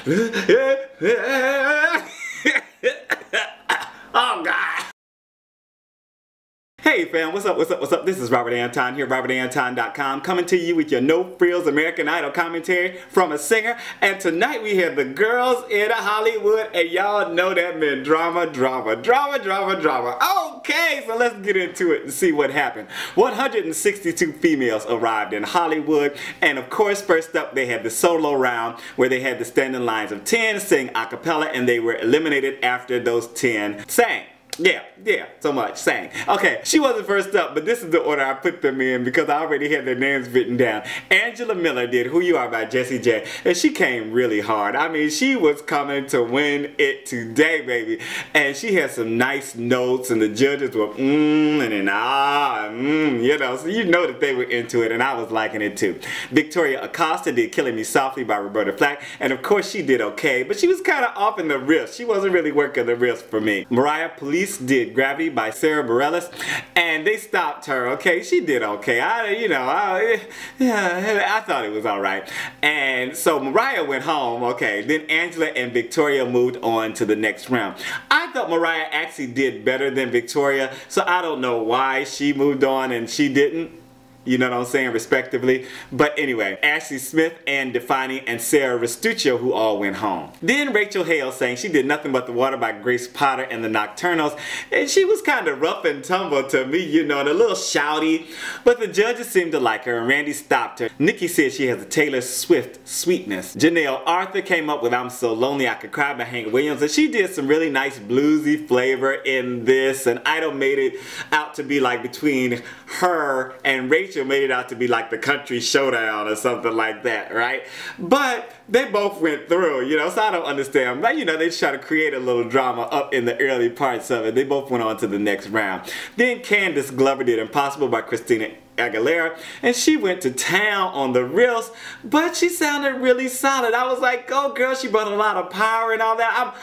Oh God. Hey fam, what's up, what's up, what's up? This is Robert Anton here, robertantonnyc, coming to you with your no frills American Idol commentary from a singer. And tonight we have the girls in Hollywood, and y'all know that meant drama, drama, drama, drama, drama. Okay, so let's get into it and see what happened. 162 females arrived in Hollywood, and of course, first up they had the solo round where they had to stand in lines of 10, sing a cappella, and they were eliminated after those 10 sang. Yeah, so much, sang. Okay, she wasn't first up, but this is the order I put them in because I already had their names written down. Angela Miller did Who You Are by Jessie J, and she came really hard. I mean, she was coming to win it today, baby. And she had some nice notes, and the judges were and then you know, so you know that they were into it, and I was liking it too. Victoria Acosta did Killing Me Softly by Roberta Flack, and of course she did okay, but she was kind of off in the riffs. She wasn't really working the riffs for me. Mariah, Pulice did Gravity by Sara Bareilles, and they stopped her. Okay, she did okay. I thought it was alright. And so Mariah went home. Okay, then Angela and Victoria moved on to the next round. I thought Mariah actually did better than Victoria, so I don't know why she moved on and she didn't. You know what I'm saying, respectively. But anyway, Ashley Smith and Difani and Sara Restuccio, who all went home. Then Rachel Hale sang She Did Nothing But the Water by Grace Potter and the Nocturnals, and she was kind of rough and tumble to me, you know, and a little shouty, but the judges seemed to like her, and Randy stopped her. Nikki said she has a Taylor Swift sweetness. Janelle Arthur came up with I'm So Lonely I Could Cry by Hank Williams, and she did some really nice bluesy flavor in this, and Idol made it out to be like between her and Rachel made it out to be like the country showdown or something like that, right? But they both went through, you know, so I don't understand. But you know, they try to create a little drama up in the early parts of it. They both went on to the next round. Then Candice Glover did Impossible by Christina Aguilera, and she went to town on the riffs, but she sounded really solid. I was like, oh girl, she brought a lot of power and all that.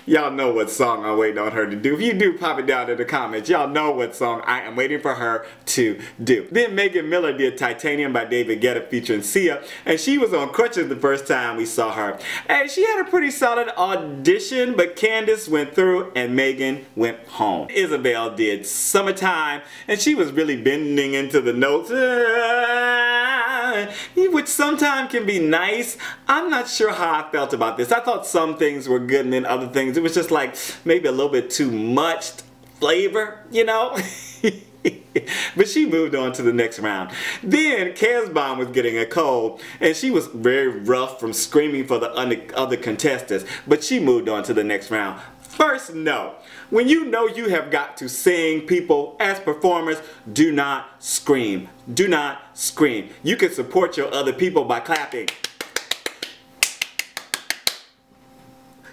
Y'all know what song I'm waiting on her to do. If you do, pop it down in the comments. Y'all know what song I am waiting for her to do. Then Megan Miller did Titanium by David Guetta featuring Sia, and she was on crutches the first time we saw her. And she had a pretty solid audition, but Candice went through and Megan went home. Isabelle did Summertime, and she was really bending into the notes, which sometimes can be nice. I'm not sure how I felt about this. I thought some things were good and then other things, it was just like maybe a little bit too much flavor, you know? But she moved on to the next round. Then Kez Ban was getting a cold, and she was very rough from screaming for the other contestants, but she moved on to the next round. First note, when you know you have got to sing, people, as performers, do not scream. Do not scream. You can support your other people by clapping.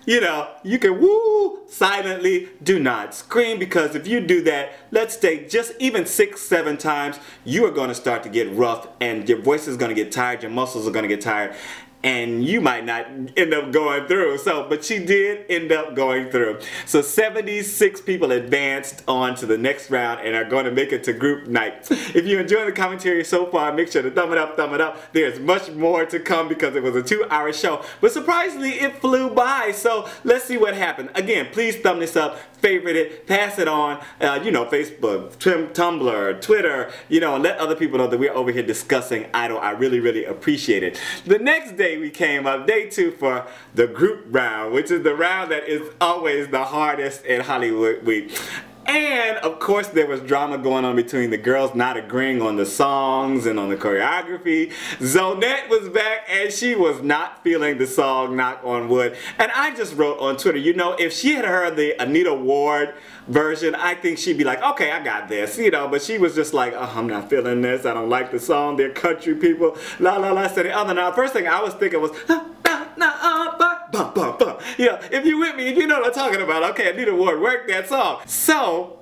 You know, you can woo silently, do not scream, because if you do that, let's say just even 6-7 times, you are going to start to get rough and your voice is going to get tired, your muscles are going to get tired, and you might not end up going through. So, but she did end up going through. So 76 people advanced on to the next round and are going to make it to group night. If you enjoyed the commentary so far, make sure to thumb it up, thumb it up. There's much more to come because it was a 2-hour show. But surprisingly, it flew by. So let's see what happened. Again, please thumb this up, favorite it, pass it on, you know, Facebook, Tumblr, Twitter, you know, and let other people know that we're over here discussing Idol. I really, really appreciate it. The next day we came up, day 2, for the group round, which is the round that is always the hardest in Hollywood week. And of course there was drama going on between the girls not agreeing on the songs and on the choreography. Zonette was back and she was not feeling the song Knock on Wood. And I just wrote on Twitter, you know, if she had heard the Anita Ward version, I think she'd be like, okay, I got this, you know, but she was just like, oh, I'm not feeling this, I don't like the song, they're country people, la la la, said the other. Now, the first thing I was thinking was, bum, bum, bum. You know, if you with me, if you know what I'm talking about, okay, Anita Ward, work that song. So,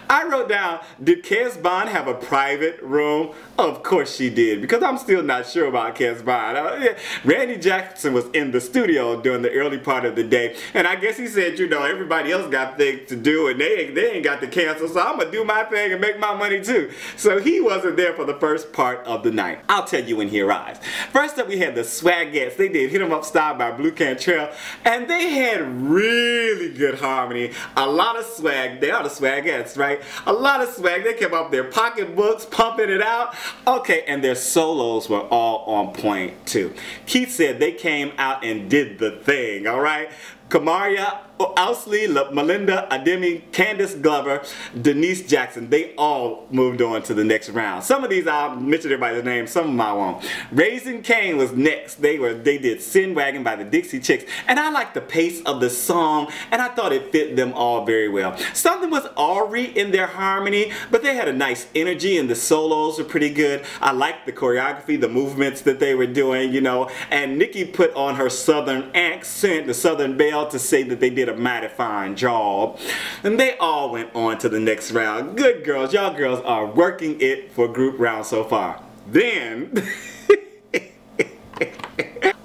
I wrote down, did Kez Ban have a private room Of course she did, because I'm still not sure about Kez Ban. Randy Jackson was in the studio during the early part of the day, and I guess he said, you know, everybody else got things to do and they ain't got to cancel, so I'm gonna do my thing and make my money too. So he wasn't there for the first part of the night. I'll tell you when he arrives. First up, we had the Swagettes. They did Hit 'Em Up Style by Blue Cantrell, and they had really good harmony. A lot of swag. They are the Swagettes, right? A lot of swag. They kept up their pocketbooks, pumping it out. Okay, and their solos were all on point too. Keith said they came out and did the thing, alright? Kamaria, Oakley, Melinda, Ademi, Candice Glover, Denise Jackson, they all moved on to the next round. Some of these I'll mention everybody's name, some of them I won't. Raising Cane was next. They did Sin Wagon by the Dixie Chicks, and I liked the pace of the song, and I thought it fit them all very well. Something was awry in their harmony, but they had a nice energy, and the solos were pretty good. I liked the choreography, the movements that they were doing, you know, and Nikki put on her southern accent, the southern belle, to say that they did a mighty fine job. And they all went on to the next round. Good girls, y'all girls are working it for group round so far. Then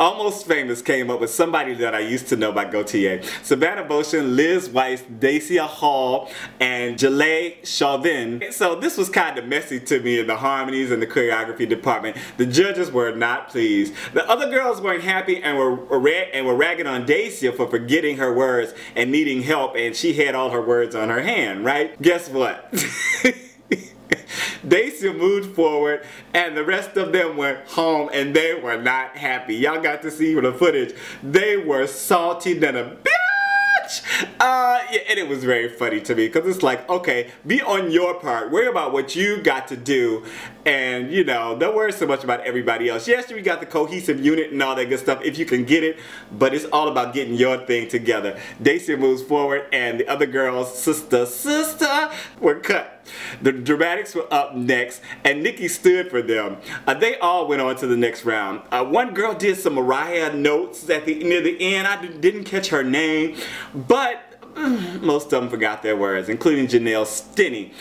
Almost Famous came up with somebody that I used to know by Gautier. Savannah Boschen, Liz Weiss, Dacia Hall, and Jalea Chauvin. So this was kind of messy to me in the harmonies and the choreography department. The judges were not pleased. The other girls weren't happy and were ragging on Dacia for forgetting her words and needing help, and she had all her words on her hand, right? Guess what? Dacia moved forward and the rest of them went home and they were not happy. Y'all got to see the footage. They were salty than a bitch. Yeah, and it was very funny to me because it's like, okay, be on your part. Worry about what you got to do, and you know, don't worry so much about everybody else. Yes, we got the cohesive unit and all that good stuff if you can get it, but it's all about getting your thing together. Dacia moves forward and the other girls, sister, were cut. The Dramatics were up next, and Nikki stood for them. They all went on to the next round. One girl did some Mariah notes at near the end. I didn't catch her name, but most of them forgot their words, including Janelle Stinney.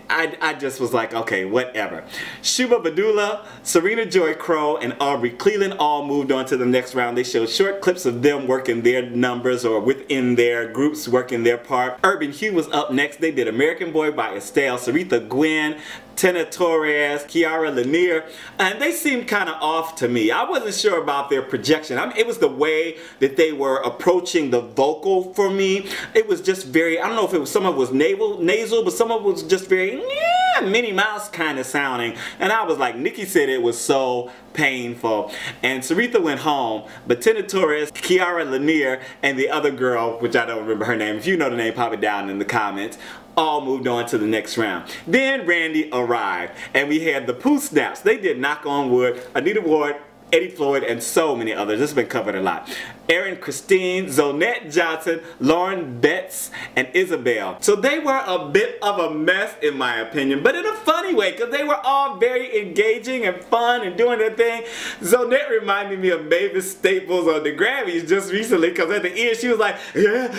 I just was like, okay, whatever. Shuba Badula, Serena Joy Crow, and Aubrey Cleland all moved on to the next round. They showed short clips of them working their numbers or within their groups working their part. Urban Hugh was up next. They did American Boy by Estelle, Saritha Gwen, Tina Torres, Kiara Lanier, and they seemed kind of off to me. I wasn't sure about their projection. it was the way that they were approaching the vocal for me. It was just very, I don't know if it was, some of it was nasal, but some of it was just very Minnie Mouse kind of sounding. And I was like, Nikki said it was so painful. And Saritha went home, but Tina Torres, Kiara Lanier, and the other girl, which I don't remember her name, if you know the name, pop it down in the comments, all moved on to the next round. Then Randy arrived, and we had the Pooh Snaps. They did Knock on Wood, Anita Ward, Eddie Floyd, and so many others. This has been covered a lot. Erin Christine, Zonette Johnson, Lauren Betts, and Isabelle. So they were a bit of a mess in my opinion, but in a funny way, because they were all very engaging and fun and doing their thing. Zonette reminded me of Mavis Staples on the Grammys just recently, because at the end she was like, yeah.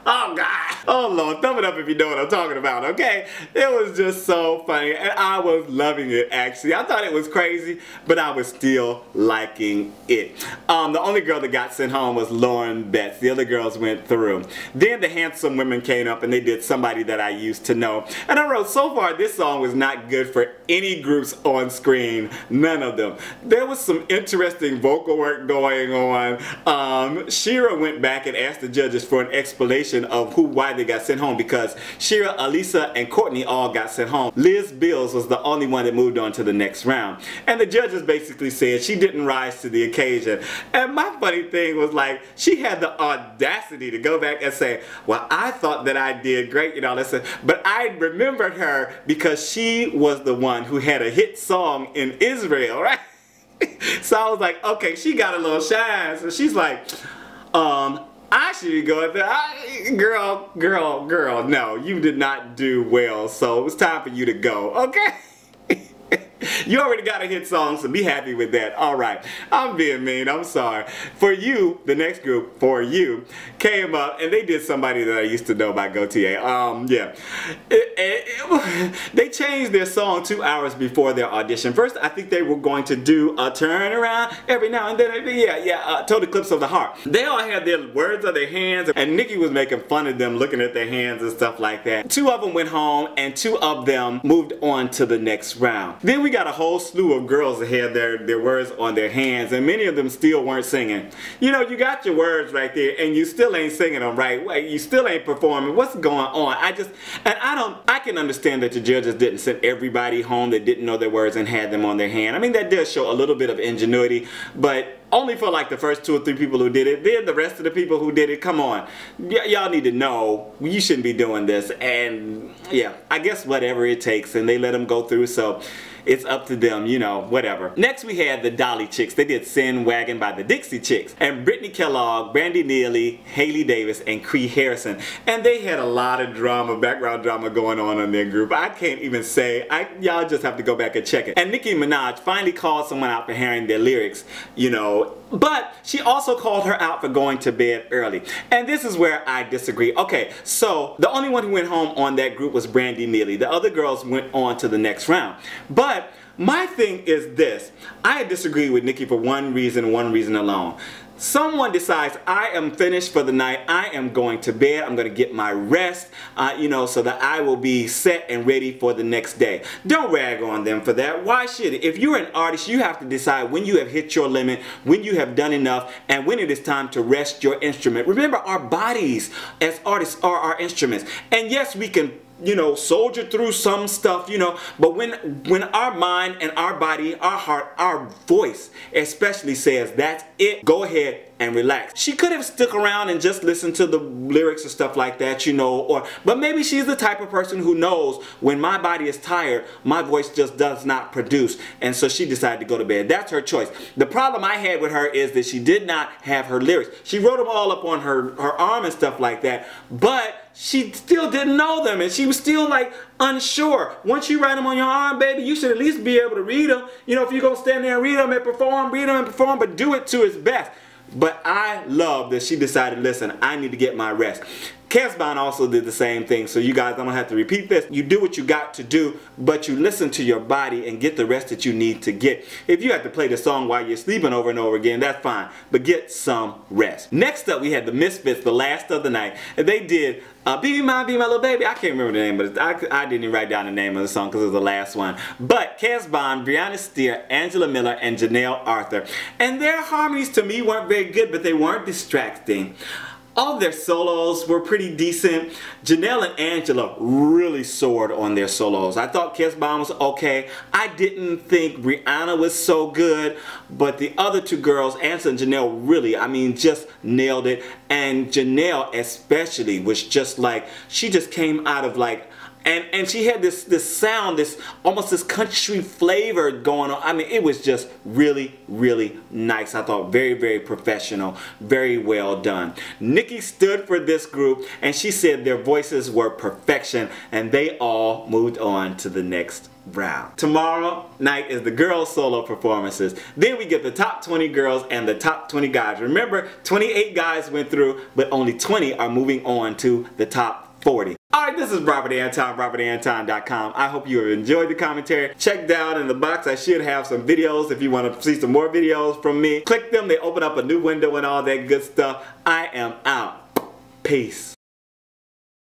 Oh God. Oh Lord, thumb it up if you know what I'm talking about, okay? It was just so funny, and I was loving it actually. I thought it was crazy, but I was still liking it. The only girl that got sent home was Lauren Betts. The other girls went through. Then the Handsome Women came up and they did Somebody That I Used to Know. And I wrote, so far this song was not good for any groups on screen. None of them. There was some interesting vocal work going on. Shira went back and asked the judges for an explanation of why they got sent home, because Shira, Alisa, and Courtney all got sent home. Liz Bills was the only one that moved on to the next round. And the judges basically said she didn't rise to the occasion. And my funny thing was, like, she had the audacity to go back and say, well, I thought that I did great, you know, listen, but I remembered her because she was the one who had a hit song in Israel, right? So I was like, okay, she got a little shine. So she's like, I should be going there. Girl, no, you did not do well, so it was time for you to go, okay? You already got a hit song, so be happy with that. Alright, I'm being mean, I'm sorry. For You, the next group, For You, came up and they did somebody that I used to know by GoTA. They changed their song 2 hours before their audition. First, I think they were going to do a turn around every now and then. Total Eclipse of the Heart. They all had their words of their hands, and Nikki was making fun of them looking at their hands and stuff like that. 2 of them went home and 2 of them moved on to the next round. Then we got a whole slew of girls that had their words on their hands, and many of them still weren't singing. You know, you got your words right there and you still ain't singing them right. You still ain't performing. What's going on? I can understand that the judges didn't send everybody home that didn't know their words and had them on their hand. I mean, that does show a little bit of ingenuity, but only for like the first 2 or 3 people who did it. Then the rest of the people who did it, come on. Y'all need to know you shouldn't be doing this. And yeah, I guess whatever it takes, and they let them go through, so it's up to them, you know, whatever. Next we had the Dolly Chicks. They did Sin Wagon by the Dixie Chicks. And Brittany Kellogg, Brandy Neely, Haley Davis, and Cree Harrison. And they had a lot of drama, background drama going on in their group. I can't even say, y'all just have to go back and check it. And Nicki Minaj finally called someone out for hearing their lyrics, you know, but she also called her out for going to bed early. And this is where I disagree. Okay, so the only one who went home on that group was Brandy Neely. The other girls went on to the next round. But my thing is this. I disagree with Nikki for one reason alone. Someone decides, I am finished for the night, I am going to bed, I'm going to get my rest, you know, so that I will be set and ready for the next day. Don't rag on them for that. Why should it? If you're an artist, you have to decide when you have hit your limit, when you have done enough, and when it is time to rest your instrument. Remember, our bodies as artists are our instruments. And yes, we can, you know, soldier through some stuff, you know, but when our mind and our body, our heart, our voice especially says that's it, go ahead and relax. She could have stuck around and just listened to the lyrics and stuff like that, you know, but maybe she's the type of person who knows when my body is tired, my voice just does not produce, and so she decided to go to bed. That's her choice. The problem I had with her is that she did not have her lyrics. She wrote them all up on her arm and stuff like that, but she still didn't know them, and she was still like unsure. Once you write them on your arm, baby, you should at least be able to read them. You know, if you're gonna stand there and read them and perform, read them and perform, but do it to its best. But I love that she decided, listen, I need to get my rest. Kez Ban also did the same thing, so you guys, I don't have to repeat this. You do what you got to do, but you listen to your body and get the rest that you need to get. If you have to play the song while you're sleeping over and over again, that's fine, but get some rest. Next up, we had the Misfits, the last of the night, and they did Be My Little Baby. I can't remember the name, but I didn't even write down the name of the song because it was the last one. But Kez Ban, Brianna Steer, Angela Miller, and Jannel Arthur. And their harmonies to me weren't very good, but they weren't distracting. All of their solos were pretty decent. Jannel and Angela really soared on their solos. I thought Kez Ban was okay. I didn't think Brianna was so good, but the other 2 girls, Angela and Jannel, really, I mean, just nailed it. And Jannel especially was just like, she just came out of like, and she had this sound, almost this country flavor going on. I mean, it was just really, really nice. I thought very, very professional, very well done. Nikki stood for this group, and she said their voices were perfection, and they all moved on to the next round. Tomorrow night is the girls' solo performances. Then we get the top 20 girls and the top 20 guys. Remember, 28 guys went through, but only 20 are moving on to the top 40. Alright, this is Robert Anton, robertantonnyc.com. I hope you have enjoyed the commentary. Check down in the box. I should have some videos if you want to see some more videos from me. Click them, they open up a new window and all that good stuff. I am out. Peace.